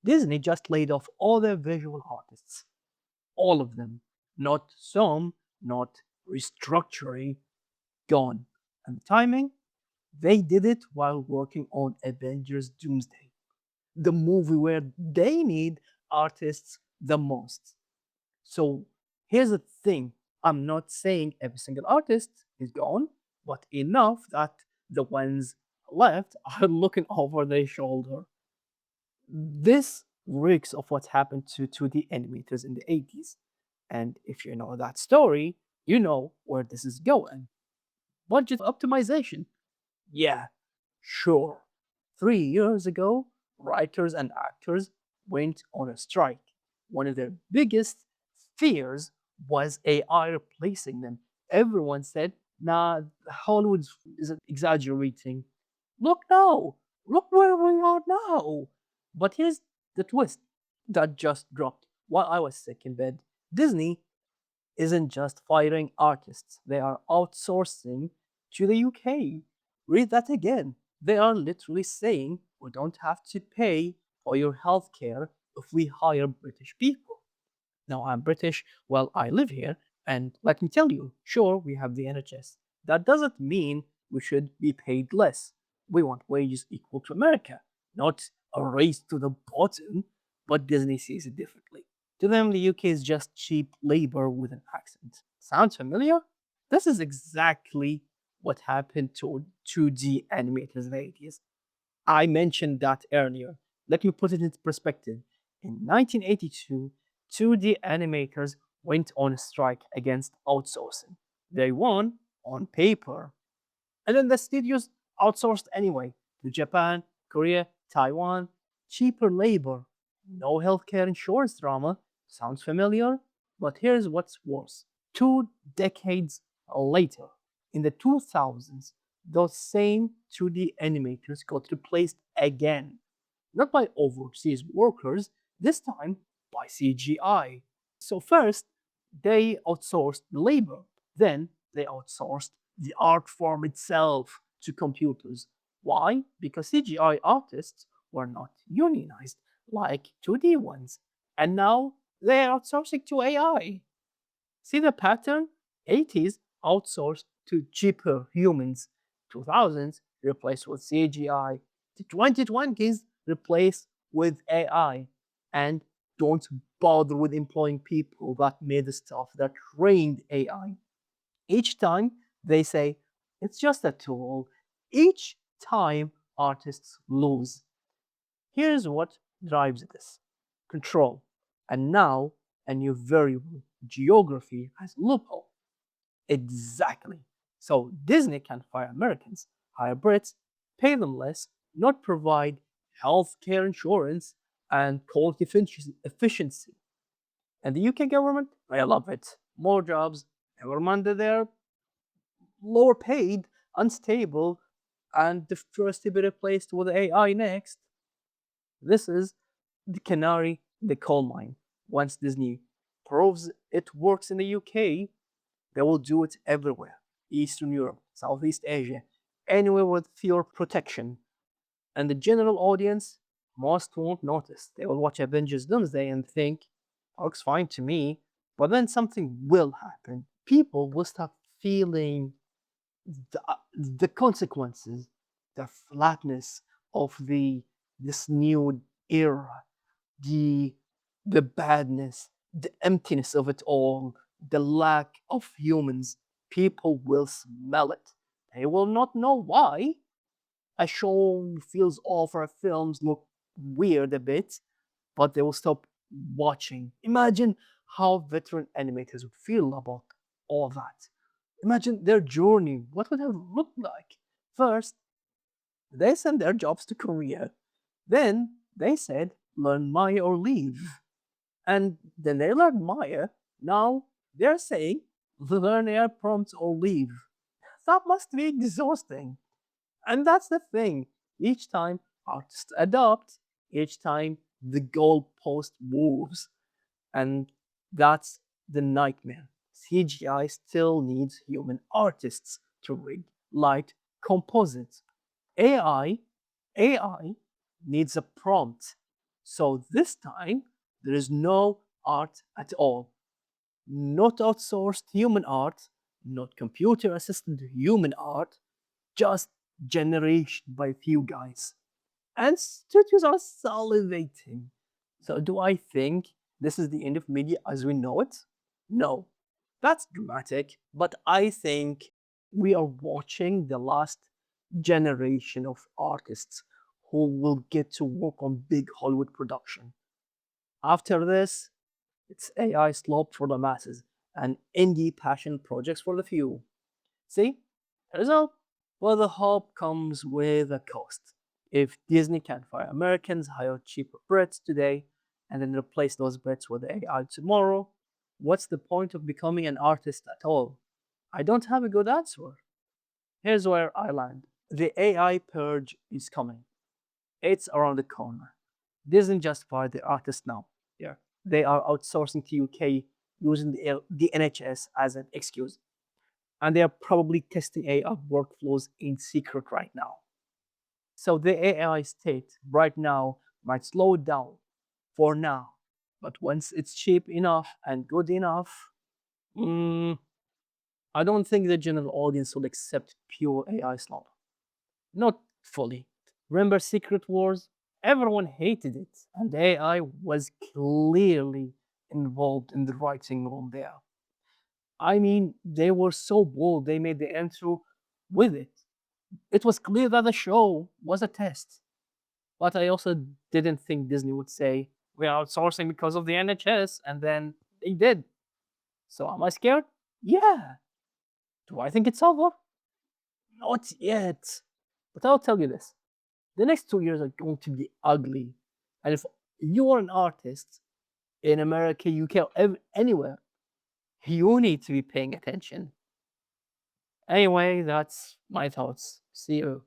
Disney just laid off all their visual artists, all of them. Not some, not restructuring, gone. And the timing? They did it while working on Avengers Doomsday, the movie where they need artists the most. So here's the thing, I'm not saying every single artist is gone, but enough that the ones left are looking over their shoulder. This reeks of what happened to 2D animators in the 80s. And if you know that story, you know where this is going. Budget optimization. Yeah, sure. 3 years ago, writers and actors went on a strike. One of their biggest fears was AI replacing them. Everyone said, nah, Hollywood is exaggerating. Look now, look where we are now. But here's the twist that just dropped while I was sick in bed. Disney isn't just firing artists, they are outsourcing to the UK. Read that again. They are literally saying we don't have to pay for your healthcare if we hire British people. Now, I'm British, well, I live here, and let me tell you, sure, we have the NHS. That doesn't mean we should be paid less. We want wages equal to America, not a race to the bottom, but Disney sees it differently. To them, the UK is just cheap labor with an accent. Sounds familiar? This is exactly what happened to 2D animators in the 80s. I mentioned that earlier. Let me put it into perspective. In 1982, 2D animators went on strike against outsourcing. They won on paper. And then the studios outsourced anyway to Japan, Korea, Taiwan. Cheaper labor, no healthcare insurance drama. Sounds familiar? But here's what's worse. 2 decades later, in the 2000s, those same 2D animators got replaced again. Not by overseas workers, this time by CGI. So, first, they outsourced the labor, then, they outsourced the art form itself to computers. Why? Because CGI artists were not unionized like 2D ones. And now they are outsourcing to AI. See the pattern? 80s outsourced to cheaper humans. 2000s replaced with CGI. The 2020s replaced with AI. And don't bother with employing people that made the stuff that trained AI. Each time they say, it's just a tool. Each time artists lose. Here's what drives this control. And now a new variable, geography, has a loophole. Exactly. So Disney can fire Americans, hire Brits, pay them less, not provide healthcare insurance and quality efficiency. And the UK government, I love it. More jobs, never mind that they're lower paid, unstable, and the first to be replaced with AI next. This is the canary in the coal mine. Once Disney proves it works in the UK, they will do it everywhere. Eastern Europe, Southeast Asia, anywhere with fewer protection. And the general audience, most won't notice. They will watch Avengers Doomsday and think, looks fine to me. But then something will happen. People will start feeling the consequences, the flatness of this new era, the the badness, the emptiness of it all, the lack of humans. People will smell it. They will not know why. A show feels off or films look weird a bit, but they will stop watching. Imagine how veteran animators would feel about all that. Imagine their journey. What would have looked like? First, they sent their jobs to Korea. Then they said, learn Maya or leave. And then they learned Maya. Now they're saying, learn air prompts or leave. That must be exhausting. And that's the thing. Each time artists adopt, each time the goalpost moves. And that's the nightmare. CGI still needs human artists to rig light composites. AI, AI needs a prompt. So this time, there is no art at all. Not outsourced human art, not computer assisted human art, just generation by few guys. And studios are salivating. So, do I think this is the end of media as we know it? No. That's dramatic, but I think we are watching the last generation of artists who will get to work on big Hollywood production. After this, it's AI slop for the masses and indie passion projects for the few. See? Result? Well, the hope comes with a cost. If Disney can fire Americans, hire cheaper Brits today, and then replace those Brits with AI tomorrow, what's the point of becoming an artist at all? I don't have a good answer. Here's where I land. The AI purge is coming. It's around the corner. Disney just fired the artists now. Yeah. They are outsourcing to UK using the NHS as an excuse. And they are probably testing AI workflows in secret right now. So the AI state right now might slow it down for now. But once it's cheap enough and good enough, mm, I don't think the general audience will accept pure AI slop. Not fully. Remember Secret Wars? Everyone hated it, and AI was clearly involved in the writing room there. I mean, they were so bold, they made the intro with it. It was clear that the show was a test. But I also didn't think Disney would say, we're outsourcing because of the NHS, and then they did. So am I scared? Yeah. Do I think it's over? Not yet. But I'll tell you this, the next 2 years are going to be ugly. And if you are an artist in America, UK, or anywhere, you need to be paying attention. Anyway, that's my thoughts. See you.